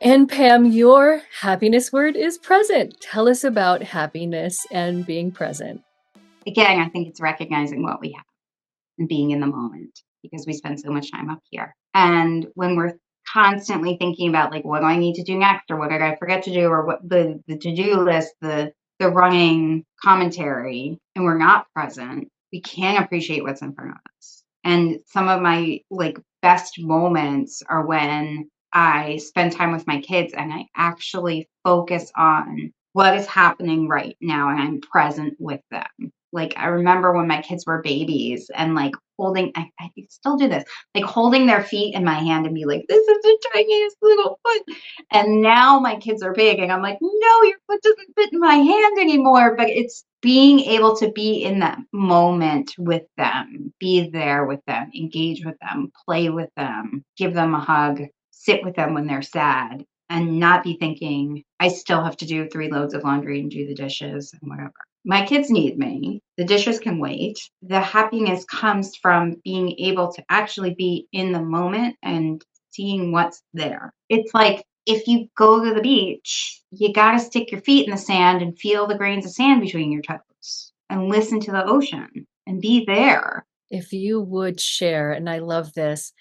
And Pam, your happiness word is present. Tell us about happiness and being present. Again, I think it's recognizing what we have and being in the moment because we spend so much time up here. And when we're constantly thinking about like what do I need to do next or what did I forget to do or what the to-do list, the running commentary, and we're not present, we can't appreciate what's in front of us. And some of my like best moments are when I spend time with my kids and I actually focus on what is happening right now and I'm present with them. Like I remember when my kids were babies and like holding, I still do this, like holding their feet in my hand and be like, this is the tiniest little foot. And now my kids are big and I'm like, no, your foot doesn't fit in my hand anymore. But it's being able to be in that moment with them, be there with them, engage with them, play with them, give them a hug, sit with them when they're sad, and not be thinking, I still have to do 3 loads of laundry and do the dishes and whatever. My kids need me. The dishes can wait. The happiness comes from being able to actually be in the moment and seeing what's there. It's like if you go to the beach, you got to stick your feet in the sand and feel the grains of sand between your toes and listen to the ocean and be there. If you would share, and I love this,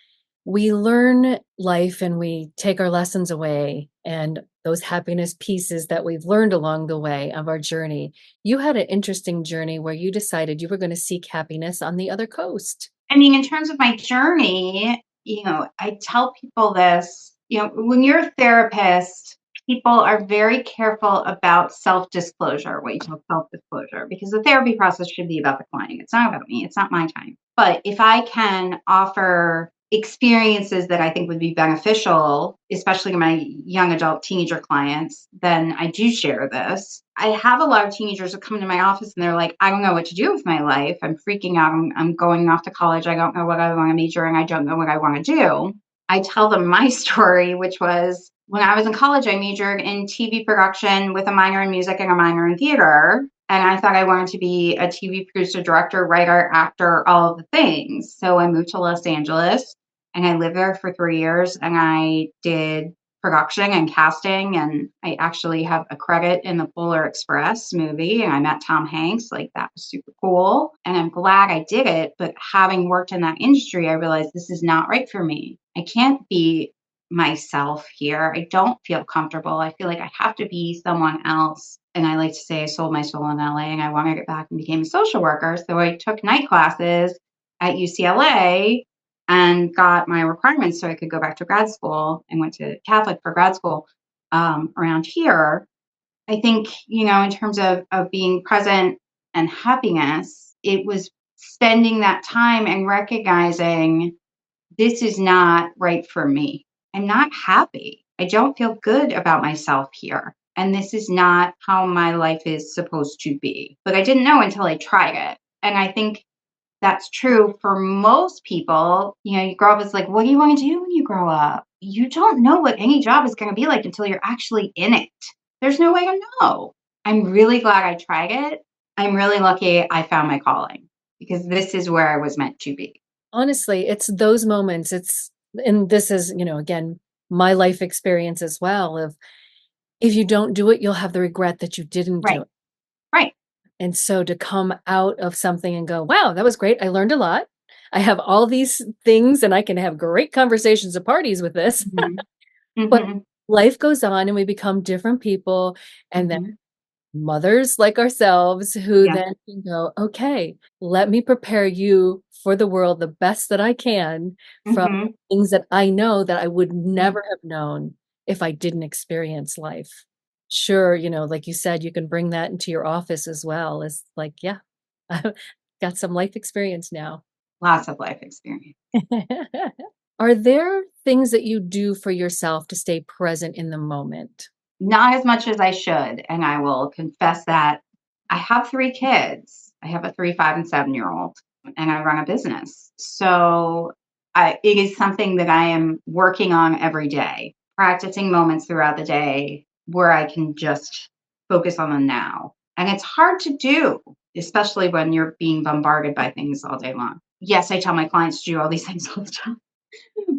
we learn life and we take our lessons away and those happiness pieces that we've learned along the way of our journey. You had an interesting journey where you decided you were going to seek happiness on the other coast. I mean, in terms of my journey, I tell people this, when you're a therapist, people are very careful about self-disclosure, what you call self-disclosure, because the therapy process should be about the client. It's not about me. It's not my time. But if I can offer experiences that I think would be beneficial, especially to my young adult teenager clients, then I do share this. I have a lot of teenagers that come to my office and they're like, I don't know what to do with my life. I'm freaking out. I'm going off to college. I don't know what I want to major in. I don't know what I want to do. I tell them my story, which was when I was in college, I majored in TV production with a minor in music and a minor in theater. And I thought I wanted to be a TV producer, director, writer, actor, all of the things. So I moved to Los Angeles and I lived there for 3 years and I did production and casting. And I actually have a credit in the Polar Express movie. And I met Tom Hanks. Like that was super cool. And I'm glad I did it. But having worked in that industry, I realized this is not right for me. I can't be myself here. I don't feel comfortable. I feel like I have to be someone else. And I like to say I sold my soul in LA and I want to get back and became a social worker. So I took night classes at UCLA and got my requirements so I could go back to grad school and went to Catholic for grad school around here. I think, in terms of being present and happiness, it was spending that time and recognizing this is not right for me. I'm not happy. I don't feel good about myself here. And this is not how my life is supposed to be. But I didn't know until I tried it. And I think that's true for most people. You grow up as like, what do you want to do when you grow up? You don't know what any job is going to be like until you're actually in it. There's no way to know. I'm really glad I tried it. I'm really lucky I found my calling because this is where I was meant to be. Honestly, it's those moments. And this is, again, my life experience as well of if you don't do it, you'll have the regret that you didn't do Right. it. Right. And so to come out of something and go, wow, that was great. I learned a lot. I have all these things and I can have great conversations at parties with this. Mhm. But Mhm. life goes on and we become different people. And then Mhm. mothers like ourselves who Yeah. then can go, okay, let me prepare you for the world the best that I can from Mhm. things that I know that I would Mhm. never have known if I didn't experience life. Sure, like you said, you can bring that into your office as well. It's like, yeah, I've got some life experience now. Lots of life experience. Are there things that you do for yourself to stay present in the moment? Not as much as I should, and I will confess that I have 3 kids. I have a 3, 5, and 7-year-old, and I run a business. So, it is something that I am working on every day, practicing moments throughout the day where I can just focus on the now. And it's hard to do, especially when you're being bombarded by things all day long. Yes, I tell my clients to do all these things all the time.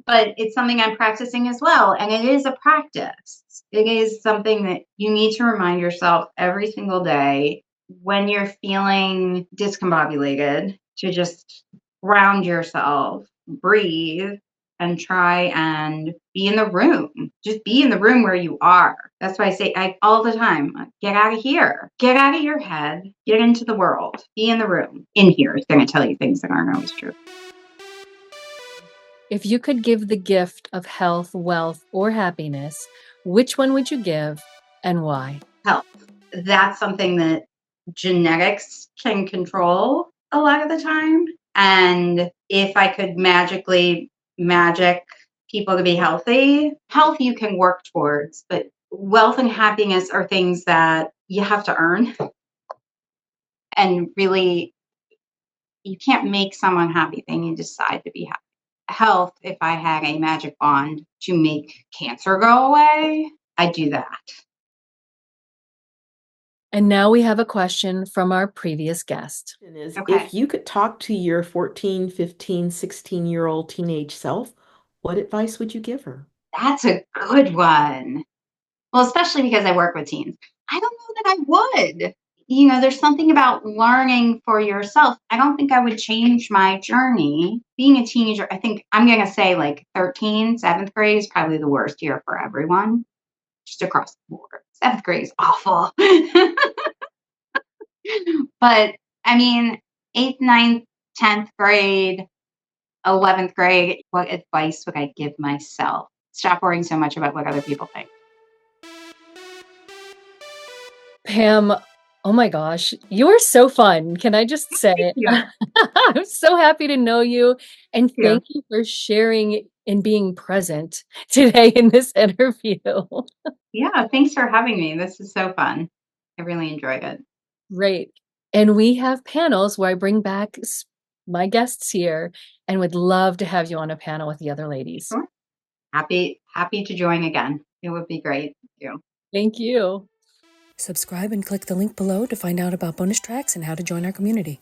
but it's something I'm practicing as well. And it is a practice. It is something that you need to remind yourself every single day when you're feeling discombobulated to just ground yourself, breathe, and try and be in the room. Just be in the room where you are. That's why I say all the time, get out of here. Get out of your head. Get into the world. Be in the room. In here is going to tell you things that aren't always true. If you could give the gift of health, wealth, or happiness, which one would you give and why? Health. That's something that genetics can control a lot of the time. And if I could magically magic people to be healthy, health you can work towards, but wealth and happiness are things that you have to earn. And really, you can't make someone happy, they need to decide to be happy. Health, if I had a magic wand to make cancer go away, I'd do that. And now we have a question from our previous guest. Is Okay. if you could talk to your 14, 15, 16-year-old teenage self, what advice would you give her? That's a good one. Well, especially because I work with teens. I don't know that I would. There's something about learning for yourself. I don't think I would change my journey. Being a teenager, I think I'm going to say like 13, seventh grade is probably the worst year for everyone, just across the board. Seventh grade is awful. But I mean, eighth, ninth, 10th grade, 11th grade, what advice would I give myself? Stop worrying so much about what other people think. Pam, oh my gosh, you are so fun. Can I just say, Yeah. I'm so happy to know you. And Yeah. thank you for sharing and being present today in this interview. Yeah, thanks for having me. This is so fun. I really enjoyed it. Great. And we have panels where I bring back my guests here and would love to have you on a panel with the other ladies. Sure. Happy to join again. It would be great. Thank you. Thank you. Subscribe and click the link below to find out about bonus tracks and how to join our community.